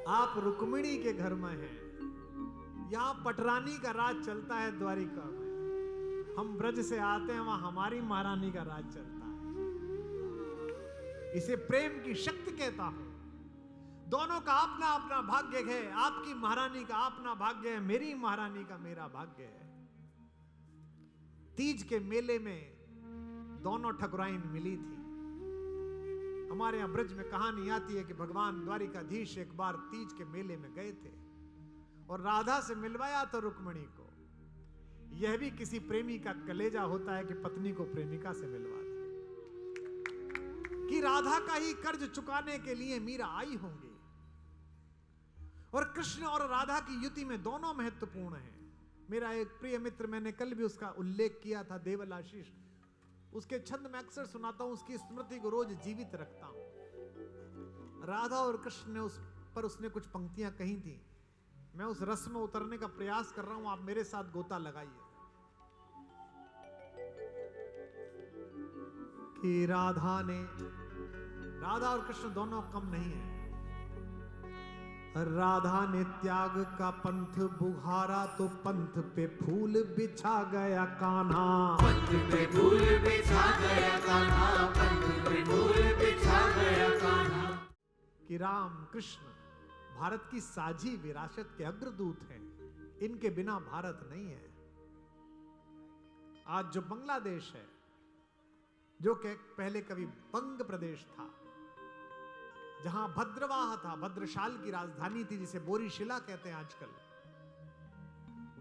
आप रुक्मिणी के घर में हैं। यहां पटरानी का राज चलता है द्वारिका में। हम ब्रज से आते हैं, वहां हमारी महारानी का राज चलता है। इसे प्रेम की शक्ति कहता हूं। दोनों का अपना अपना भाग्य है। आपकी महारानी का अपना भाग्य है, मेरी महारानी का मेरा भाग्य है। तीज के मेले में दोनों ठकुराइन मिली थी। हमारे यहां ब्रज में कहानी आती है कि भगवान द्वारिकाधीश एक बार तीज के मेले में गए थे और राधा से मिलवाया तो रुक्मिणी को। यह भी किसी प्रेमी का कलेजा होता है कि पत्नी को प्रेमिका से मिलवा दे, कि राधा का ही कर्ज चुकाने के लिए मीरा आई होंगी। और कृष्ण और राधा की युति में दोनों महत्वपूर्ण हैं। मेरा एक प्रिय मित्र, मैंने कल भी उसका उल्लेख किया था, देवलाशीष, उसके छंद मैं अक्सर सुनाता हूं, उसकी स्मृति को रोज जीवित रखता हूं। राधा और कृष्ण ने उसने कुछ पंक्तियां कही थी। मैं उस रस में उतरने का प्रयास कर रहा हूं, आप मेरे साथ गोता लगाइए। कि राधा और कृष्ण दोनों कम नहीं है। राधा ने त्याग का पंथ बुहारा तो पंथ पे फूल बिछा गया कान्हा। पंथ पे फूल बिछा गया कान्हा, पंथ पे फूल बिछा गया कान्हा। कि राम कृष्ण भारत की साझी विरासत के अग्रदूत हैं। इनके बिना भारत नहीं है। आज जो बांग्लादेश है, जो कि पहले कभी बंग प्रदेश था, जहां भद्रवाह था, भद्रशाल की राजधानी थी, जिसे बोरीशिला कहते हैं आजकल,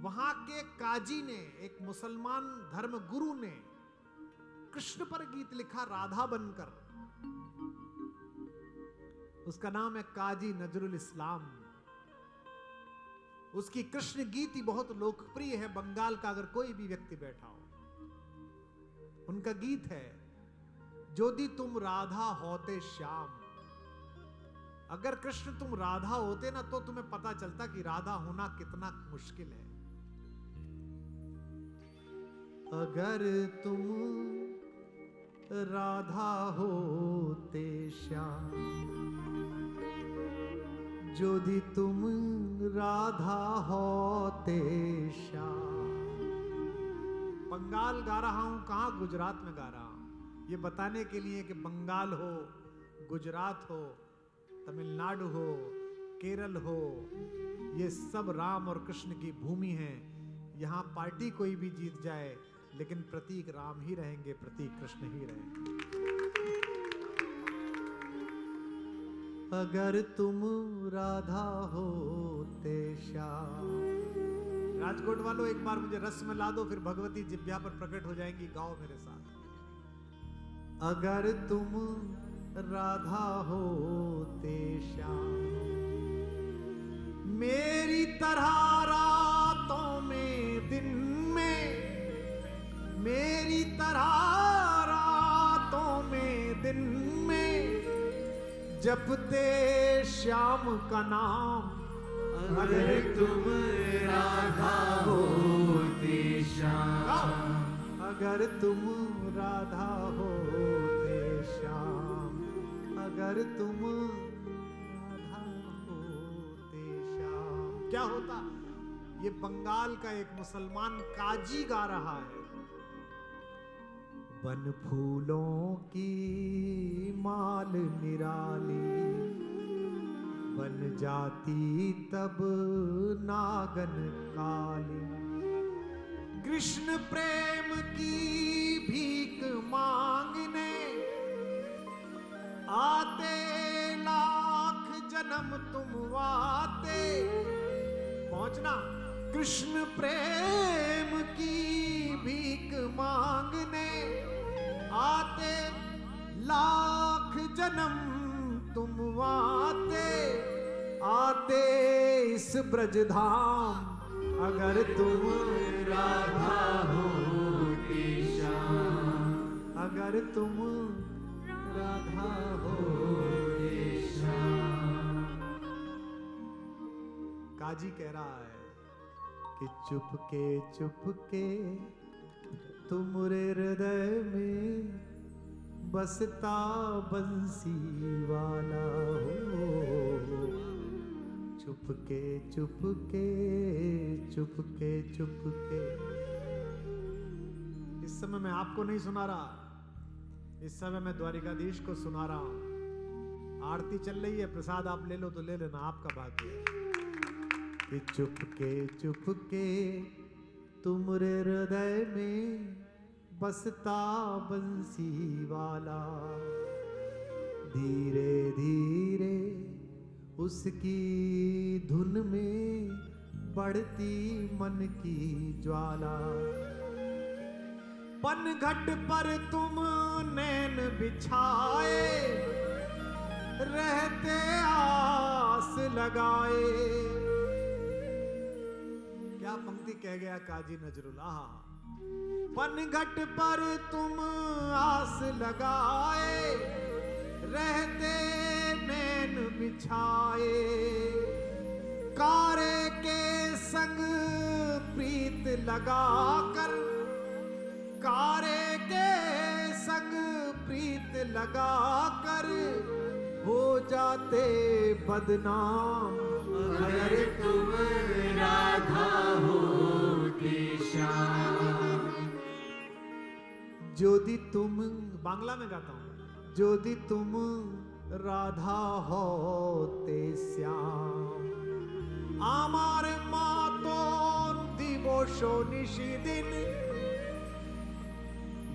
वहां के काजी ने, एक मुसलमान धर्म गुरु ने कृष्ण पर गीत लिखा राधा बनकर। उसका नाम है काजी नजरुल इस्लाम। उसकी कृष्ण गीति बहुत लोकप्रिय है। बंगाल का अगर कोई भी व्यक्ति बैठा हो, उनका गीत है, जोदी तुम राधा होते श्याम। अगर कृष्ण तुम राधा होते ना, तो तुम्हें पता चलता कि राधा होना कितना मुश्किल है। अगर तुम राधा होते श्याम, जोदी तुम राधा होते श्याम। बंगाल गा रहा हूं, कहां गुजरात में गा रहा हूं, ये बताने के लिए कि बंगाल हो, गुजरात हो, तमिलनाडु हो, केरल हो, ये सब राम और कृष्ण की भूमि है। यहां पार्टी कोई भी जीत जाए, लेकिन प्रतीक राम ही रहेंगे, प्रतीक कृष्ण ही रहेंगे। अगर तुम राधा होते श्याम। राजकोट वालों, एक बार मुझे रस में ला दो, फिर भगवती जिब्या पर प्रकट हो जाएंगी। गाओ मेरे साथ। अगर तुम राधा होते श्याम, मेरी तरह रातों में दिन में, मेरी तरह रातों में दिन में जपते श्याम का नाम। अगर तुम राधा होते श्याम, अगर तुम राधा होते श्याम, अगर तुम राधा होते श्याम। क्या होता? ये बंगाल का एक मुसलमान काजी गा रहा है। बन फूलों की माल निराली, बन जाती तब नागन काली। कृष्ण प्रेम की भीख मांगने आते लाख जन्म तुम आते। पहुंचना। कृष्ण प्रेम की भीख मांगने आते लाख जन्म तुम आते, आते इस ब्रज धाम। अगर तुम राधा होते श्याम, अगर तुम राधा होते श्याम। काजी कह रहा है कि चुपके चुपके तुमरे हृदय में बसता बंसी वाला हो। चुपके चुपके चुपके चुपके। इस समय मैं आपको नहीं सुना रहा, इस समय मैं द्वारिकाधीश को सुना रहा हूं। आरती चल रही है, प्रसाद आप ले लो तो ले लेना, आपका भाग्य है। कि चुपके चुपके तुमरे हृदय में बसता बंसी वाला, धीरे धीरे उसकी धुन में बढ़ती मन की ज्वाला। पनघट पर तुम नैन बिछाए, रहते आस लगाए। क्या पंक्ति कह गया काजी नजरुल। पनघट पर तुम आस लगाए, रहते नैन बिछाए। कारे के संग प्रीत लगाकर, कारे के संग प्रीत लगाकर हो जाते बदनाम। अगर तुम राधा होती श्याम। जोदी तुम, बांग्ला में गाता हूं, जोदी तुम राधा होते श्याम। आमार मातोन दिवसो निशिदिन।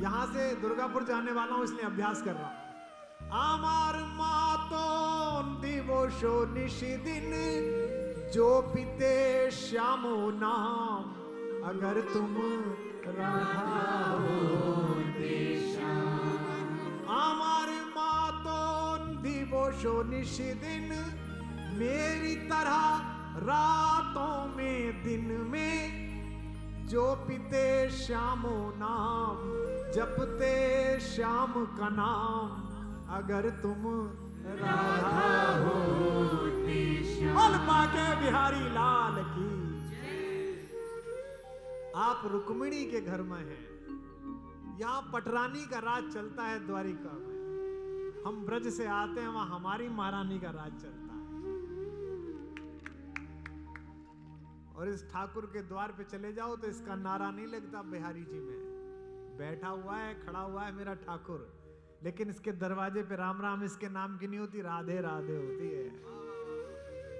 यहां से दुर्गापुर जाने वाला हूं इसलिए अभ्यास कर रहा हूं। आमार मातोन दिवसो निशिदिन, जो पिते श्यामो नाम। अगर तुम राधा होते श्याम। आमार मातोन दिवसो निशिदिन, मेरी तरह रातों में दिन में जो पिते श्यामो नाम। जपते श्याम का नाम, अगर तुम राधा होती श्याम। बोल पाके बिहारी लाल की। आप रुक्मिणी के घर में हैं, यहाँ पटरानी का राज चलता है द्वारिका में। हम ब्रज से आते हैं, वहां हमारी महारानी का राज चलता है। और इस ठाकुर के द्वार पे चले जाओ तो इसका नारा नहीं लगता बिहारी जी में। बैठा हुआ है, खड़ा हुआ है मेरा ठाकुर, लेकिन इसके दरवाजे पे राम राम इसके नाम की नहीं होती, राधे राधे होती है।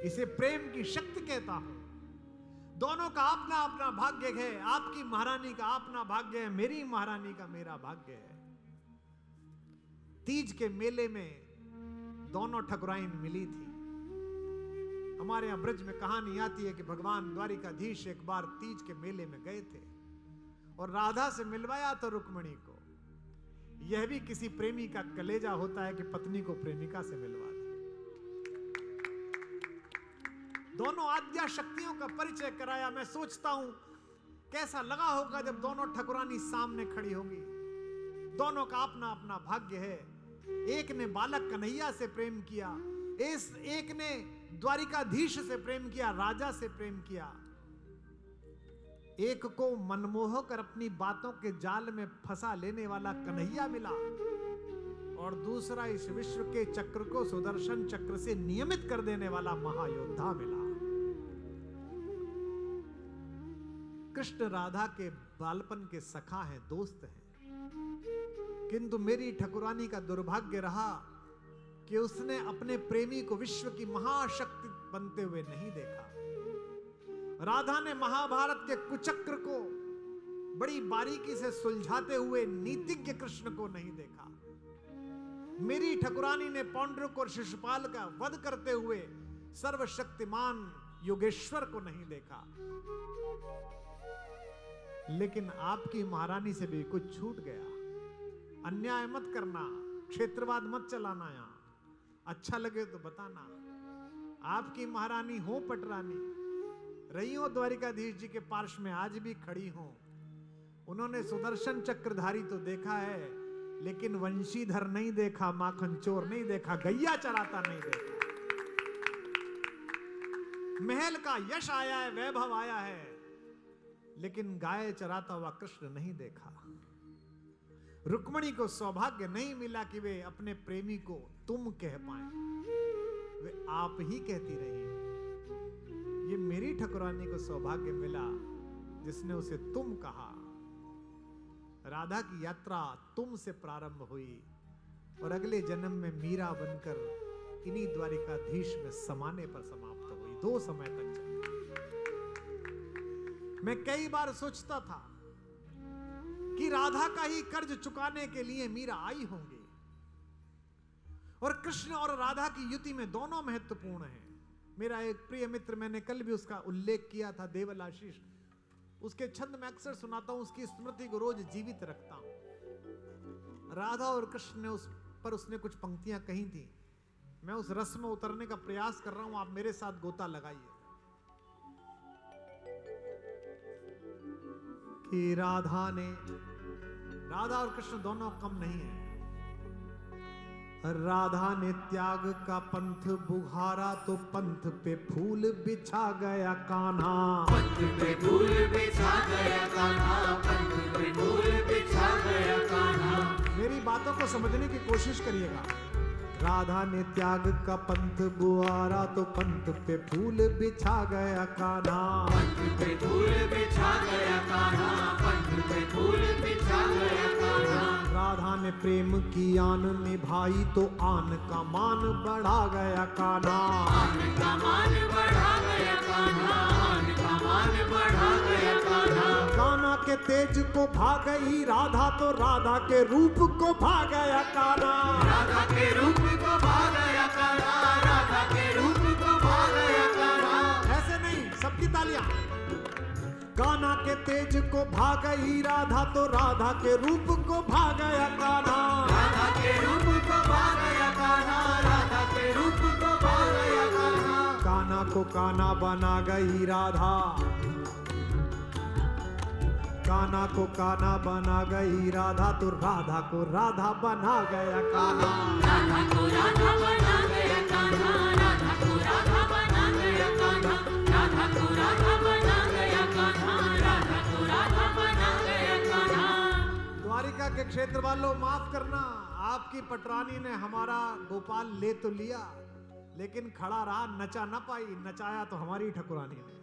इसे प्रेम की शक्ति कहता हूं। दोनों का अपना अपना भाग्य है। आपकी महारानी का अपना भाग्य है, मेरी महारानी का मेरा भाग्य है। तीज के मेले में दोनों ठकुराइन मिली थी। हमारे यहां ब्रज में कहानी आती है कि भगवान द्वारिकाधीश एक बार तीज के मेले में गए थे और राधा से मिलवाया तो रुक्मिणी को। यह भी किसी प्रेमी का कलेजा होता है कि पत्नी को प्रेमिका से मिलवा दे। दोनों आद्या शक्तियों का परिचय कराया। मैं सोचता हूं कैसा लगा होगा जब दोनों ठकुरानी सामने खड़ी होंगी। दोनों का अपना अपना भाग्य है। एक ने बालक कन्हैया से प्रेम किया, एक ने द्वारिकाधीश से प्रेम किया, राजा से प्रेम किया। एक को मनमोह कर अपनी बातों के जाल में फंसा लेने वाला कन्हैया मिला और दूसरा इस विश्व के चक्र को सुदर्शन चक्र से नियमित कर देने वाला महायोद्धा मिला। कृष्ण राधा के बालपन के सखा हैं, दोस्त हैं। किंतु मेरी ठकुरानी का दुर्भाग्य रहा कि उसने अपने प्रेमी को विश्व की महाशक्ति बनते हुए नहीं देखा। राधा ने महाभारत के कुचक्र को बड़ी बारीकी से सुलझाते हुए नीतिज्ञ कृष्ण को नहीं देखा। मेरी ठकुरानी ने पौंड्रक और शिशुपाल का वध करते हुए सर्वशक्तिमान योगेश्वर को नहीं देखा। लेकिन आपकी महारानी से भी कुछ छूट गया। अन्याय मत करना, क्षेत्रवाद मत चलाना। यहां अच्छा लगे तो बताना। आपकी महारानी हो पटरानी, रही हो द्वारिकाधीश जी के पार्श्व में, आज भी खड़ी हो। उन्होंने सुदर्शन चक्रधारी तो देखा है, लेकिन वंशीधर नहीं देखा, माखन चोर नहीं देखा, गैया चराता नहीं देखा। महल का यश आया है, वैभव आया है, लेकिन गाय चराता हुआ कृष्ण नहीं देखा। रुक्मिणी को सौभाग्य नहीं मिला कि वे अपने प्रेमी को तुम कह पाए। वे आप ही कहती रही। ठाकुरानी को सौभाग्य मिला जिसने उसे तुम कहा। राधा की यात्रा तुम से प्रारंभ हुई और अगले जन्म में मीरा बनकर इन्हीं द्वारिकाधीश में समाने पर समाप्त हुई। 2 समय तक चली। मैं कई बार सोचता था कि राधा का ही कर्ज चुकाने के लिए मीरा आई होंगी, और कृष्ण और राधा की युति में दोनों महत्वपूर्ण हैं। मेरा एक प्रिय मित्र, मैंने कल भी उसका उल्लेख किया था, देवल आशीष, उसके छंद मैं अक्सर सुनाता हूं, उसकी स्मृति को रोज जीवित रखता हूं। राधा और कृष्ण ने उस पर उसने कुछ पंक्तियां कही थी। मैं उस रस में उतरने का प्रयास कर रहा हूं, आप मेरे साथ गोता लगाइए। कि राधा और कृष्ण दोनों कम नहीं है। राधा ने त्याग का पंथ बुहारा तो पंथ पे फूल बिछा गया कान्हा। पंथ पे फूल बिछा गया कान्हा, पंथ पे फूल बिछा गया कान्हा। मेरी बातों को समझने की कोशिश करिएगा। राधा ने त्याग का पंथ बुहारा तो पंथ पे फूल बिछा गया कान्हा। पंथ पे फूल बिछा गया कान्हा, पंथ पे फूल बिछा गया कान्हा। राधा ने प्रेम की आन निभाई तो आन का मान बढ़ा गया कान्हा। आन का मान बढ़ा गया कान्हा, आन का मान बढ़ा गया कान्हा। कान्हा के तेज को भा गई राधा तो राधा के रूप को भा गया कान्हा। राधा के रूप को भा गया कान्हा, राधा के रूप को भा गया कान्हा। ऐसे नहीं, सबकी तालियां। कान्हा के तेज को भा गई राधा तो राधा के रूप को भा गया कान्हा। राधा के रूप को भा गया कान्हा, राधा के रूप को भा गया कान्हा। कान्हा को कान्हा बना गई राधा, कान्हा को कान्हा बना गई राधा तो राधा को राधा बना गया कान्हा। राधा को राधा बना गया कान्हा, राधा को राधा बना गया कान्हा। राधा को राधा बना गया कान्हा, राधा को राधा बना गया कान्हा। द्वारिका के क्षेत्र वालों, माफ करना, आपकी पटरानी ने हमारा गोपाल ले तो लिया, लेकिन खड़ा रहा, नचा न पाई। नचाया तो हमारी ठाकुरानी ने।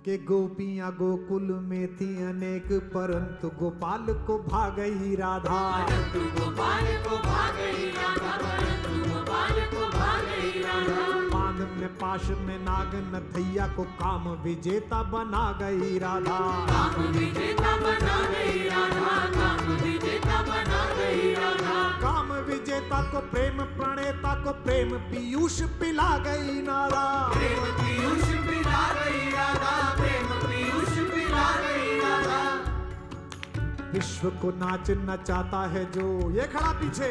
कि गोपियां गोकुल में थी अनेक परंतु गोपाल को भा गई राधा। परंतु गोपाल को भा गई राधा, परंतु गोपाल को भा गई राधा। बांध में पाश में नाग नथैया को काम विजेता बना गई राधा। काम विजेता बना गई राधा, काम विजेता बना गई राधा। काम विजेता को प्रेम प्रणेता को प्रेम पीयूष पिला गई नारा। प्रेम पीयूष पिला गई राधा, प्रेम पीयूष पिला गई राधा। विश्व को नाच नचाता है जो, ये खड़ा पीछे,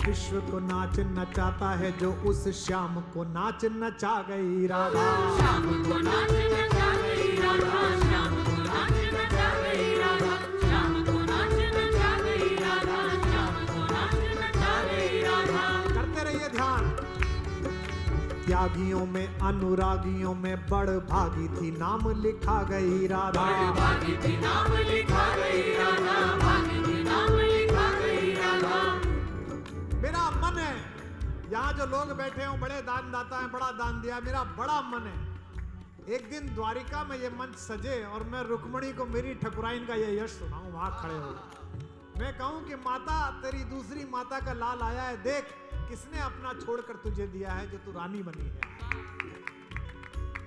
विश्व को नाच नचाता है जो उस श्याम को नाच नचा गई राधा। श्याम को नाच नचा गई राधा, श्याम को नाच नचा गई राधा। श्याम को नाच नचा गई राधा, श्याम को नाच नचा गई राधा। करते रहिए ध्यान। त्यागियों में अनुरागियों में बड़ भागी थी नाम लिखा गई राधा। बड़ भागी थी नाम लिखा गई राधा, भागी थी नाम लिखा गई राधा। मेरा मन है, यहाँ जो लोग बैठे हो बड़े दान दाता हैं, बड़ा दान दिया, मेरा बड़ा मन है एक दिन द्वारिका में ये मंच सजे और मैं रुक्मणी को मेरी ठकुराइन का ये यश सुनाऊं वहां खड़े हो। मैं कहूं कि माता, तेरी दूसरी माता का लाल आया है, देख किसने अपना छोड़कर तुझे दिया है जो तू रानी बनी है।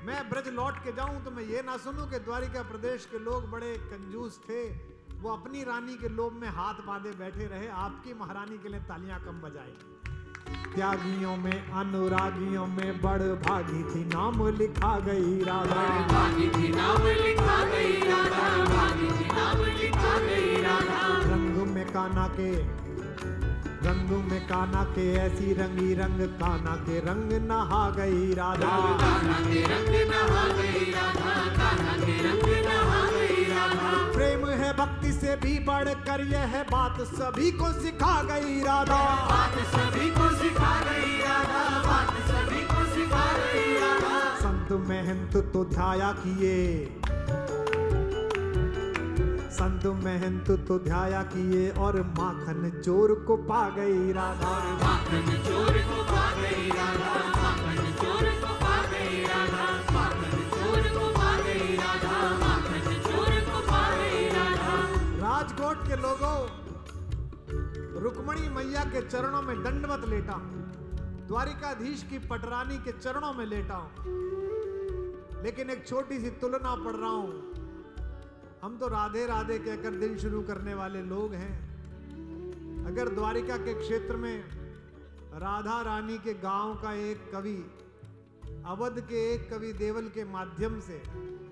मैं ब्रज लौट के जाऊं तो मैं ये ना सुनूं कि द्वारिका प्रदेश के लोग बड़े कंजूस थे, वो अपनी रानी के लोभ में हाथ बांधे बैठे रहे, आपकी महारानी के लिए तालियां कम बजाई। त्यागियों में अनुरागियों में बड़ भागी थी नाम लिखा गई राधा। भागी थी नाम लिखा गई राधा, भागी थी नाम लिखा गई राधा। रंग में कान्हा के, रंग में कान्हा के ऐसी रंगी रंग कान्हा के रंग नहा गई राधा। कान्हा के रंग नहा गई राधा, कान्हा के रंग नहा गई राधा। प्रेम है भक्ति से भी बढ़कर यह है बात सभी को सिखा गई राधा। बात सभी को सिखा गई राधा, बात सभी को सिखा गई राधा। संत महंत तो ध्याया किए, संत महंत तो ध्याया किए और माखन चोर को पा गई राधा। माखन चोर को पा गई राधा, माखन चोर को पा गई के चरणों में दंडवत लेटा हूं, द्वारिकाधीश की पटरानी के चरणों में लेटा हूं, लेकिन एक छोटी सी तुलना पढ़ रहा हूं। हम तो राधे राधे कहकर दिन शुरू करने वाले लोग हैं। अगर द्वारिका के क्षेत्र में राधा रानी के गांव का एक कवि, अवध के एक कवि देवल के माध्यम से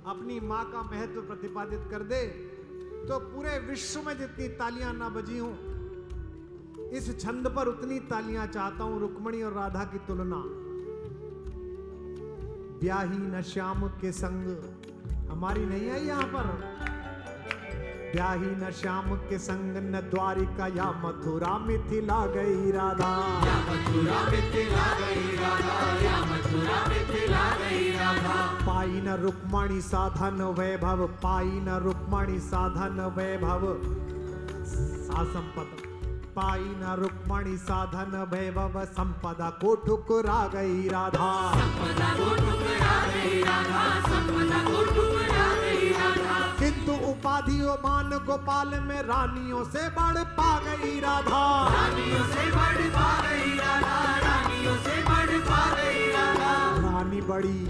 अपनी मां का महत्व प्रतिपादित कर दे, तो पूरे विश्व में जितनी तालियां ना बजी हों, इस छंद पर उतनी तालियां चाहता हूं। रुक्मणी और राधा की तुलना। ब्याही न श्याम के संग, हमारी नहीं है यहां पर। ब्याही न श्याम के संग, न द्वारिका या मथुरा मिथिला गई राधा। या मथुरा मिथिला गई राधा, या मथुरा मिथिला गई राधा। पाई न रुक्मणी साधन वैभव, पाई न रुक्मणी साधन वैभव संपद, पाई न रुक्मणी साधन वैभव संपदा को ठुकरा गई राधा। संपदा को ठुकरा गई राधा, संपदा को ठुकरा गई राधा। किंतु उपाधियों मान गोपाल में रानियों से बढ़ पा गई राधा। रानियों से बढ़ पा गई राधा, रानियों से बढ़ पा गई राधा। रानी बड़ी,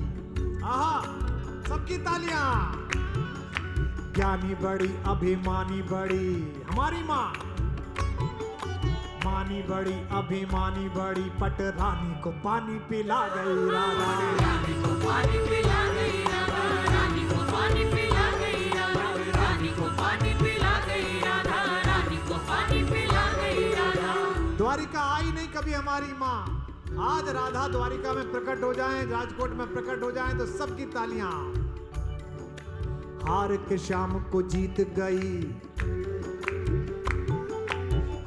आहा, सबकी तालियां। ज्ञानी बड़ी, अभिमानी बड़ी, हमारी माँ। मानी बड़ी, अभिमानी बड़ी, पट रानी को पानी पिला गई राधा। रानी को पानी पिला गई राधा, रानी को पानी पिला गई राधा, रानी को पानी पिला गई राधा, रानी को पानी पिला गई राधा। द्वारिका आई नहीं कभी हमारी माँ। आज राधा द्वारिका में प्रकट हो जाएं, राजकोट में प्रकट हो जाएं, तो सबकी तालियां। हार के श्याम को जीत गई,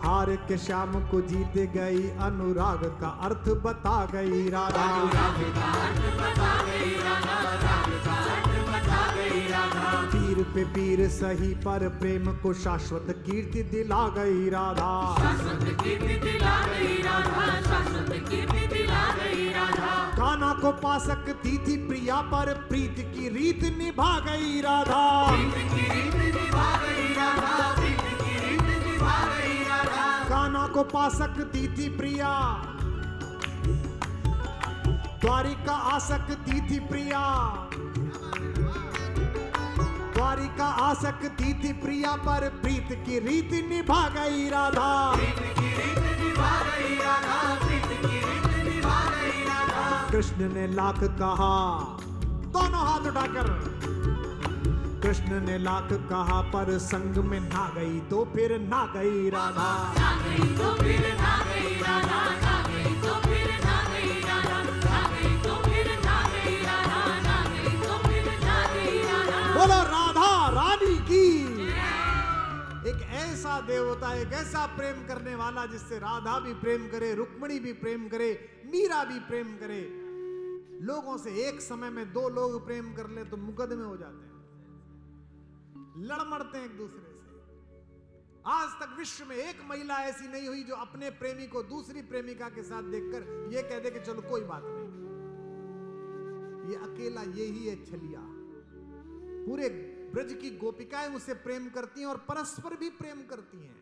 हार के श्याम को जीत गई, अनुराग का अर्थ बता गई राधा। अनुराग का अर्थ बता गई राधा, राग का अर्थ बता गई राधा। पीर पे पीर सही पर प्रेम को शाश्वत कीर्ति दिला गई राधा। शाश्वत कीर्ति दिला गई राधा, शाश्वत कीर्ति दिला गई राधा। कान्हा को पा सकती थी प्रिया, पर प्रीत की रीत निभा गई राधा। प्रीत की रीत निभा गई राधा, प्रीत की रीत निभा गई राधा। कान्हा को पा सकती थी प्रिया, द्वारिका आ सकती थी प्रिया। द्वारिका आ सकती थी प्रिया, पर प्रीत की रीत निभा गई राधा। प्रीत की रीत निभा गई राधा, प्रीत की रीत निभा गई राधा। कृष्ण ने लाख कहा, दोनों हाथ उठाकर। कृष्ण ने लाख कहा, पर संग में ना गई तो फिर ना गई राधा। ना गई तो फिर ना गई राधा, ना गई तो फिर ना गई राधा, ना गई तो फिर ना गई राधा, ना गई तो फिर ना गई राधा। बोलो राधा रानी की। एक ऐसा देवता, एक ऐसा प्रेम करने वाला, जिससे राधा भी प्रेम करे, रुक्मणी भी प्रेम करे, मीरा भी प्रेम करे। लोगों से एक समय में दो लोग प्रेम कर ले तो मुकदमे हो जाते हैं, लड़ मरते हैं एक दूसरे से। आज तक विश्व में एक महिला ऐसी नहीं हुई जो अपने प्रेमी को दूसरी प्रेमिका के साथ देखकर ये कह दे कि चलो कोई बात नहीं। ये अकेला यही है छलिया। पूरे ब्रज की गोपिकाएं उससे प्रेम करती हैं और परस्पर भी प्रेम करती हैं।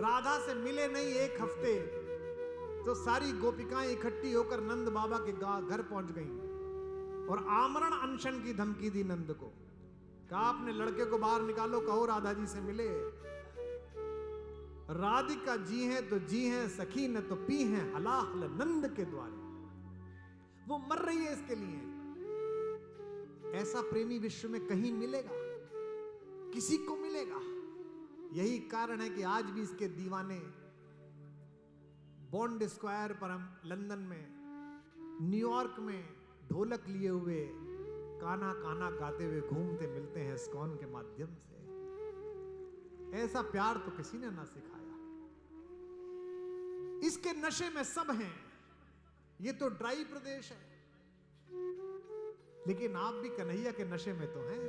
राधा से मिले नहीं एक हफ्ते तो सारी गोपिकाएं इकट्ठी होकर नंद बाबा के घर पहुंच गईं और आमरण अनशन की धमकी दी नंद को। कहा अपने लड़के को बाहर निकालो, कहो राधा जी से मिले। राधिका जी हैं तो जी हैं, सखी न तो पी हैं हलाहल नंद के द्वारे। वो मर रही है इसके लिए। ऐसा प्रेमी विश्व में कहीं मिलेगा? किसी को मिलेगा? यही कारण है कि आज भी इसके दीवाने बॉन्ड स्क्वायर पर, हम लंदन में, न्यूयॉर्क में ढोलक लिए हुए कान्हा कान्हा गाते हुए घूमते मिलते हैं इस्कॉन के माध्यम से। ऐसा प्यार तो किसी ने ना सिखाया। इसके नशे में सब हैं। ये तो ड्राई प्रदेश है, लेकिन आप भी कन्हैया के नशे में तो हैं।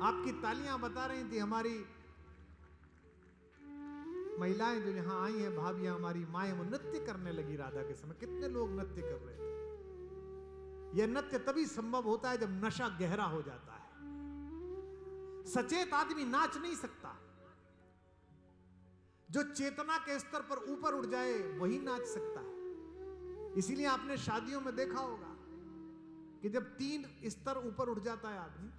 आपकी तालियां बता रही थी, हमारी महिलाएं जो यहां आई हैं, भाभियां, हमारी माएं, वो नृत्य करने लगी राधा के समय। कितने लोग नृत्य कर रहे थे। यह नृत्य तभी संभव होता है जब नशा गहरा हो जाता है। सचेत आदमी नाच नहीं सकता। जो चेतना के स्तर पर ऊपर उठ जाए वही नाच सकता है। इसीलिए आपने शादियों में देखा होगा कि जब 3 स्तर ऊपर उठ जाता है आदमी,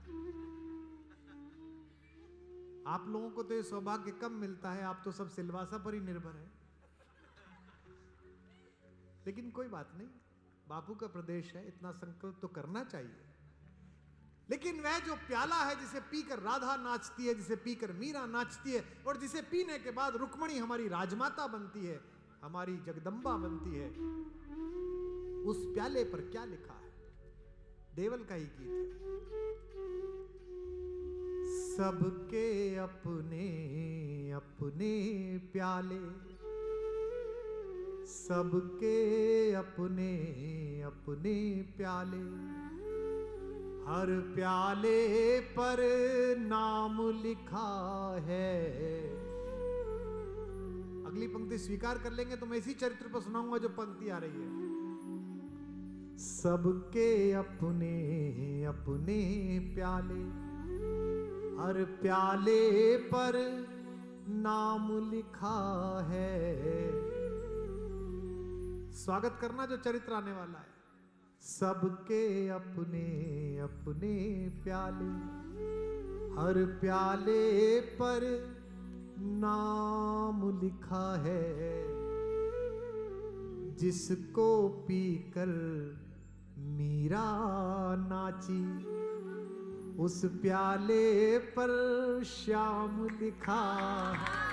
आप लोगों को तो ये सौभाग्य कम मिलता है, आप तो सब सिलवासा पर ही निर्भर है। लेकिन कोई बात नहीं, बापू का प्रदेश है, इतना संकल्प तो करना चाहिए। लेकिन वह जो प्याला है जिसे पीकर राधा नाचती है, जिसे पीकर मीरा नाचती है, और जिसे पीने के बाद रुक्मणी हमारी राजमाता बनती है, हमारी जगदम्बा बनती है, उस प्याले पर क्या लिखा है? देवल का ही गीत है। सबके अपने अपने प्याले, सबके अपने अपने प्याले, हर प्याले पर नाम लिखा है। अगली पंक्ति स्वीकार कर लेंगे तो मैं इसी चरित्र पर सुनाऊंगा जो पंक्ति आ रही है। सबके अपने अपने प्याले, हर प्याले पर नाम लिखा है। स्वागत करना जो चरित्र आने वाला है। सबके अपने अपने प्याले, हर प्याले पर नाम लिखा है। जिसको पीकर मीरा नाची, उस प्याले पर श्याम लिखा है।